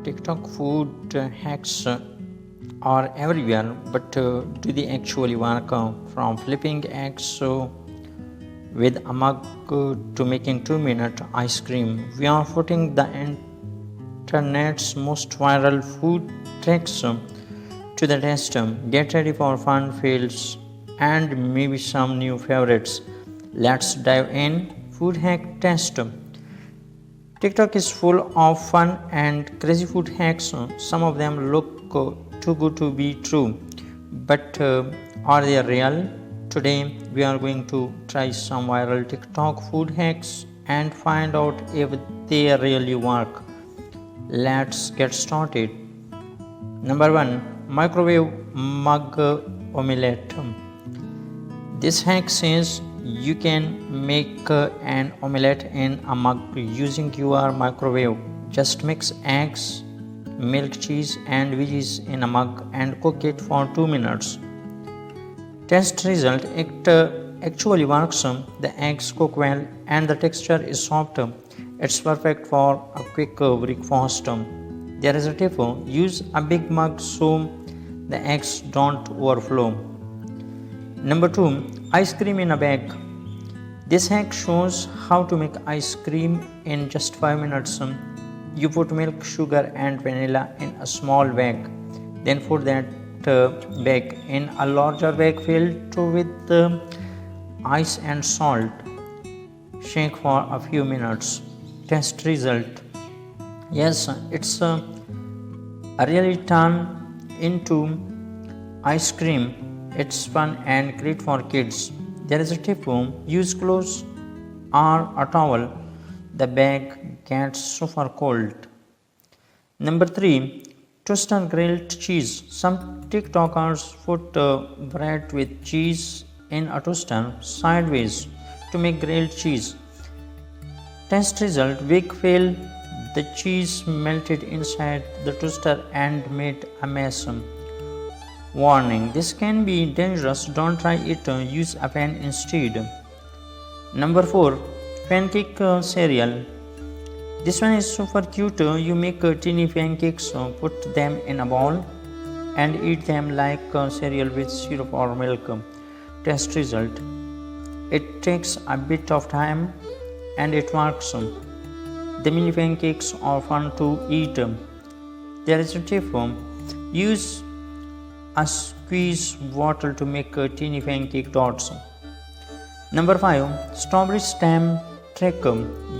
TikTok food hacks are everywhere, but do they actually work? From flipping eggs with a mug to making 2-minute ice cream, we are putting the internet's most viral food tricks to the test. Get ready for fun fails and maybe some new favorites. Let's dive in. Food hack test. TikTok is full of fun and crazy food hacks. Some of them look too good to be true, but are they real? Today we are going to try some viral TikTok food hacks and find out if they really work. Let's get started. Number 1, microwave mug omelette. This hack says you can make an omelette in a mug using your microwave. Just mix eggs, milk, cheese and veggies in a mug and cook it for 2 minutes. Test result: it actually works. The eggs cook well and the texture is soft. It's perfect for a quick breakfast. There is a tip: use a big mug so the eggs don't overflow. Number 2, ice cream in a bag. This hack shows how to make ice cream in just 5 minutes. You put milk, sugar and vanilla in a small bag. Then put that bag in a larger bag filled with ice and salt. Shake for a few minutes. Test result: yes, it's really turned into ice cream. It's fun and great for kids. There is a tip: use clothes or a towel. The bag gets super cold. Number 3, toaster grilled cheese. Some TikTokers put bread with cheese in a toaster sideways to make grilled cheese. Test result: big fail. The cheese melted inside the toaster and made a mess. Warning: this can be dangerous. Don't try it. Use a pan instead. Number 4, pancake cereal. This one is super cute. You make teeny pancakes, put them in a bowl and eat them like cereal with syrup or milk. Test result: it takes a bit of time and it works. The mini pancakes are fun to eat. There is a tip: use a squeeze bottle to make teeny pancake dots. Number 5, strawberry stem trick.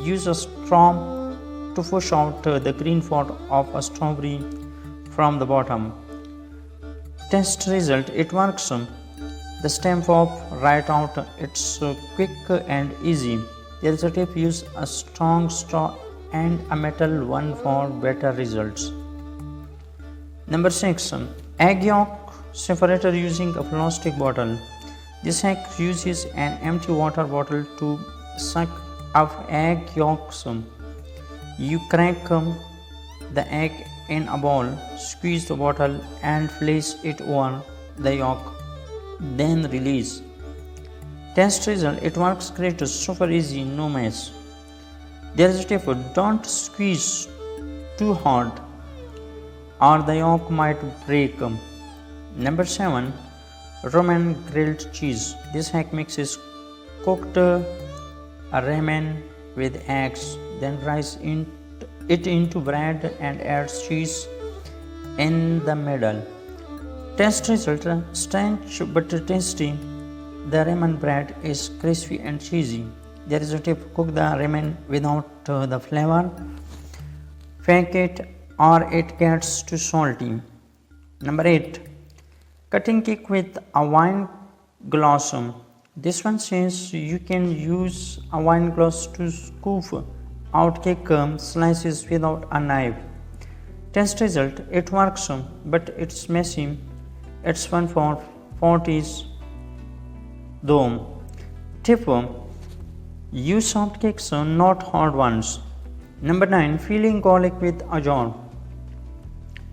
Use a straw to push out the green part of a strawberry from the bottom. Test result: it works. The stem pops right out. It's quick and easy. There is a tip: use a strong straw and a metal one for better results. Number 6, egg yolk separator using a plastic bottle. This hack uses an empty water bottle to suck up egg yolks. You crack the egg in a bowl, squeeze the bottle and place it over the yolk, then release. Test result: it works great, super easy, no mess. There is a tip: don't squeeze too hard or the yolk might break. Number 7, Roman grilled cheese. This hack mixes cooked ramen with eggs, then fries it into bread and adds cheese in the middle. Test result: strange but tasty. The ramen bread is crispy and cheesy. There is a tip: cook the ramen without the flavor. Fake it or it gets too salty. Number 8, cutting cake with a wine glass. This one says you can use a wine glass to scoop out cake slices without a knife. Test result: it works, but it's messy. It's fun for parties though. Tip: use soft cakes, not hard ones. Number 9, filling garlic with a jar.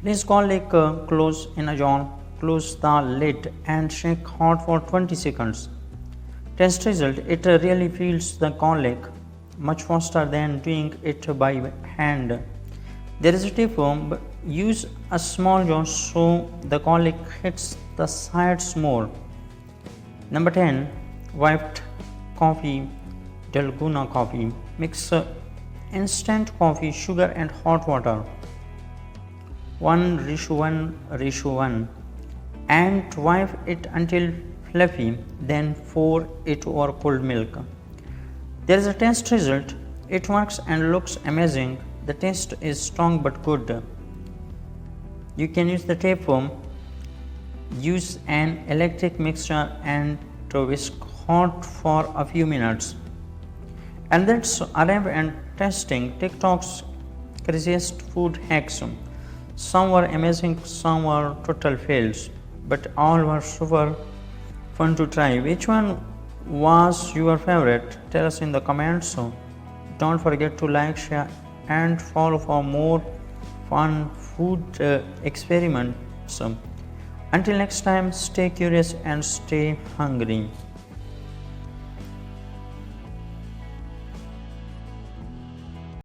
Place garlic close in a jar. Close the lid and shake hard for 20 seconds. Test result: it really fills the garlic much faster than doing it by hand. There is a tip, but use a small jar so the garlic hits the sides more. Number 10. Wiped coffee, Dalgona coffee. Mix instant coffee, sugar and hot water 1:1:1 and wipe it until fluffy, then pour it over cold milk. There is a test result. It works and looks amazing. The taste is strong but good. You can use the tapeworm. Use an electric mixer and whisk hot for a few minutes. And that's arrive and testing TikTok's craziest food hacks. Some were amazing, some were total fails, but all were super fun to try. Which one was your favorite? Tell us in the comments. Don't forget to like, share, and follow for more fun food experiments. Until next time, stay curious and stay hungry.